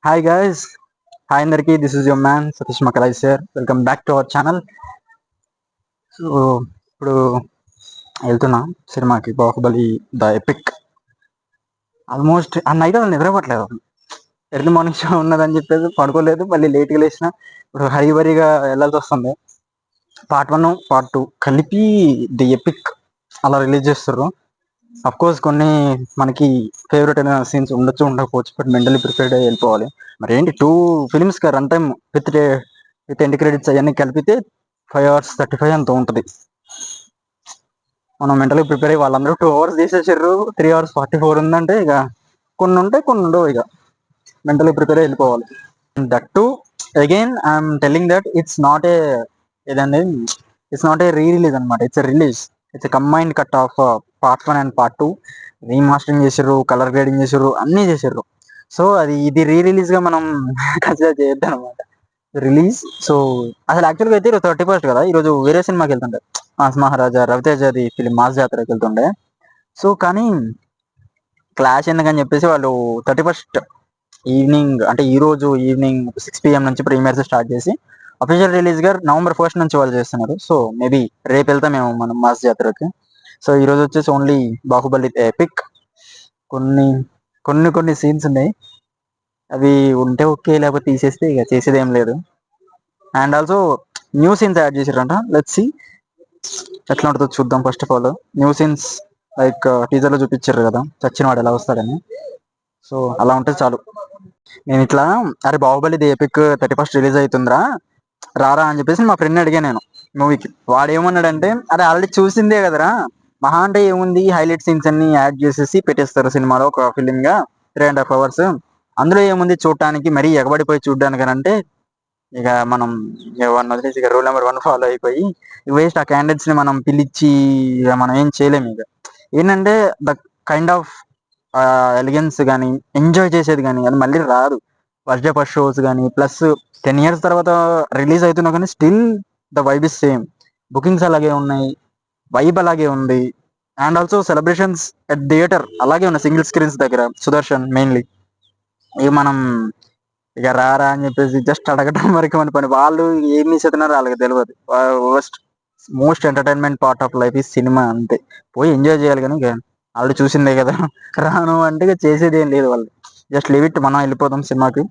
Hi guys, hi అందరికి. This is your man Satish మకరాయ్ sir. Welcome back to our channel. So ఇప్పుడు వెళ్తున్నా సినిమాకి, బాహుబలి ద ఎపిక్. ఆల్మోస్ట్ ఆ నైట్ అసలు నిద్రపట్లేదు. ఎర్లీ మార్నింగ్ షో ఉన్నదని చెప్పేసి పడుకోలేదు, మళ్ళీ లేట్గా లేచిన. ఇప్పుడు హరిబరిగా వెళ్ళాల్సి వస్తుంది. పార్ట్ 1 పార్ట్ 2 కలిపి ది ఎపిక్ అలా రిలీజ్ చేస్తారు. అఫ్ కోర్స్ కొన్ని మనకి ఫేవరెట్ అయిన సీన్స్ ఉండొచ్చు, ఉండకపోవచ్చు, బట్ మెంటలీ ప్రిపేర్డ్ అయ్యి వెళ్ళిపోవాలి. మరి ఏంటి 2 ఫిల్మ్స్ కి run time with end credits అవన్నీ కలిపితే 5 hours 35 అంత ఉంటుంది. మనం మెంటలీ ప్రిపేర్ అయ్యి వాళ్ళందరూ 2 hours తీసేసారు, 3 hours 44 ఉందంటే ఇక కొన్ని ఉంటే కొన్ని ఉండవు. ఇక మెంటలీ ప్రిపేర్ అయ్యి వెళ్ళిపోవాలి. That to again I'm telling that it's not a ఏదండి, it's not a re release అనమాట. It's release. It's combined cut of part 1 and part 2. Remastering చేసారు, కలర్ గ్రేడింగ్ చేసారు, అన్నీ చేసారు. సో ఇది రీ రిలీజ్ గా మనం కన్సిడర్ చేయొద్దు అనమాట. రిలీజ్. సో అసలు యాక్చువల్గా అయితే ఈరోజు 31st కదా, ఈరోజు వేరే సినిమాకి వెళ్తుండే, మాస్ మహారాజా రవితేజది ఫిలిం మాస్ జాతరకి వెళ్తుండే. సో కానీ క్లాష్ ఎందుకని చెప్పేసి వాళ్ళు 31st ఈవినింగ్, అంటే ఈ రోజు ఈవినింగ్ 6 PM నుంచి ప్రీమియర్స్ స్టార్ట్ చేసి అఫీషియల్ రిలీజ్ గా November 1st నుంచి వాళ్ళు చేస్తున్నారు. సో మేబీ రేపు వెళ్తామేమో మనం మాస్ జాతరకి. సో ఈ రోజు వచ్చేసి ఓన్లీ బాహుబలి ఎపిక్. కొన్ని కొన్ని కొన్ని సీన్స్ ఉన్నాయి, అవి ఉంటే ఓకే, లేకపోతే తీసేస్తే ఇక చేసేది ఏం లేదు. And also new scenes add చేసారంట. లెట్స్ సీ ఎట్లా ఉంటుందో చూద్దాం. First of all new scenes like teaser లో చూపించారు కదా చచ్చిన వాడు ఎలా వస్తాడని. సో అలా ఉంటే చాలు. నేను ఇట్లా, అరే Baahubali the epic 31st release అవుతుందిరా, రారా అని చెప్పేసి మా ఫ్రెండ్ అడిగాను నేను మూవీకి. వాడు ఏమన్నాడంటే, అరే ఆల్రెడీ చూసిందే కదరా, మహా అంటే ఏముంది, హైలైట్ సీన్స్ అన్ని యాడ్ చేసేసి పెట్టేస్తారు సినిమాలో ఒక ఫిలిం గా 3.5 hours. అందులో ఏముంది చూడటానికి, మరీ ఎగబడిపోయి చూడడానికి అని అంటే ఇక మనం వన్ వదిలేసి ఇక రూల్ నెంబర్ 1 ఫాలో అయిపోయి వేస్ట్. ఆ క్యాండిడేట్స్ ని మనం పిలిచి ఇక మనం ఏం చేయలేము. ఇక ఏంటంటే ద కైండ్ ఆఫ్ ఎలిగెన్స్ కానీ, ఎంజాయ్ చేసేది కానీ అది మళ్ళీ రాదు. ఫస్ట్ డే ఫస్ట్ షోస్ కానీ, ప్లస్ 10 years తర్వాత రిలీజ్ అవుతున్నా కానీ still the vibe is same. Bookings అలాగే ఉన్నాయి, వైబ్ అలాగే ఉంది. And also celebrations at theatre అలాగే ఉన్నాయి, సింగిల్ స్క్రీన్స్ దగ్గర సుదర్శన్ మెయిన్లీ. ఇక మనం ఇక రారా అని చెప్పేసి జస్ట్ అడగడం వరకు మన పని. వాళ్ళు ఏం మిస్ అవుతున్నారో వాళ్ళకి తెలియదు. Most entertainment part of life ఈ సినిమా, అంతే. పోయి ఎంజాయ్ చేయాలి కానీ ఇక ఆల్రెడీ చూసిందే కదా రాను అంటే ఇక చేసేది ఏం లేదు. వాళ్ళు జస్ట్ లీవ్ ఇట్, మనం వెళ్ళిపోతాం సినిమాకి.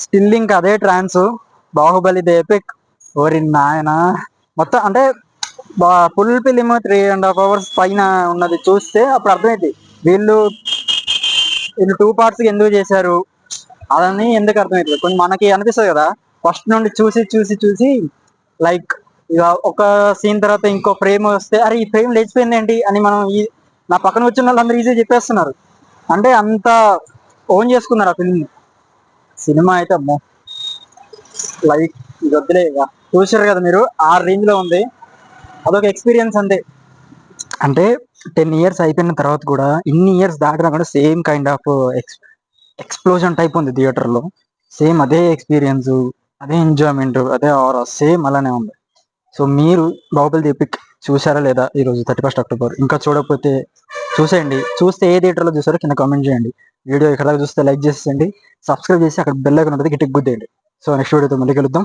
స్టిల్ ఇంకా అదే ట్రాన్స్. Baahubali the epic. ఓరి నాయన, మొత్తం అంటే ఫుల్ ఫిలిం 3.5 hours పైన ఉన్నది చూస్తే అప్పుడు అర్థమైంది వీళ్ళు వీళ్ళు 2 parts ఎందుకు చేశారు అదని ఎందుకు అర్థమవుతుంది. కొంచెం మనకి అనిపిస్తుంది కదా ఫస్ట్ నుండి చూసి చూసి చూసి, లైక్ ఇక ఒక సీన్ తర్వాత ఇంకో ఫ్రేమ్ వస్తే అరే ఈ ఫ్రేమ్ లేచిపోయింది ఏంటి అని మనం నా పక్కన వచ్చిన వాళ్ళందరూ ఈజీ చెప్పేస్తున్నారు. అంటే అంత ఓన్ చేసుకున్నారు ఆ ఫిల్మ్. సినిమా అయితే అమ్మో, లైక్ ఇది వద్దులే ఇక. చూసారు కదా మీరు, ఆ రేంజ్ లో ఉంది. అదొక ఎక్స్పీరియన్స్ అంతే. అంటే 10 years అయిపోయిన తర్వాత కూడా, ఇన్ని ఇయర్స్ దాటినా కూడా same kind of explosion type ఉంది థియేటర్ లో. సేమ్ అదే ఎక్స్పీరియన్స్, అదే ఎంజాయ్మెంట్, అదే ఆర్ సేమ్ అలానే ఉంది. సో మీరు బాహుబలి ఎపిక్ చూసారా లేదా ఈరోజు 31st October? ఇంకా చూడకపోతే చూసేయండి. చూస్తే ఏ థియేటర్లో చూసారో కింద కామెంట్ చేయండి. వీడియో ఎక్కడ చూస్తే లైక్ చేసేయండి, సబ్స్క్రైబ్ చేసి అక్కడ బెల్ ఐకాన్ ఉంటుంది గట్టిగా గుద్దేయండి. సో నెక్స్ట్ వీడియోతో మళ్ళీ కలుద్దాం.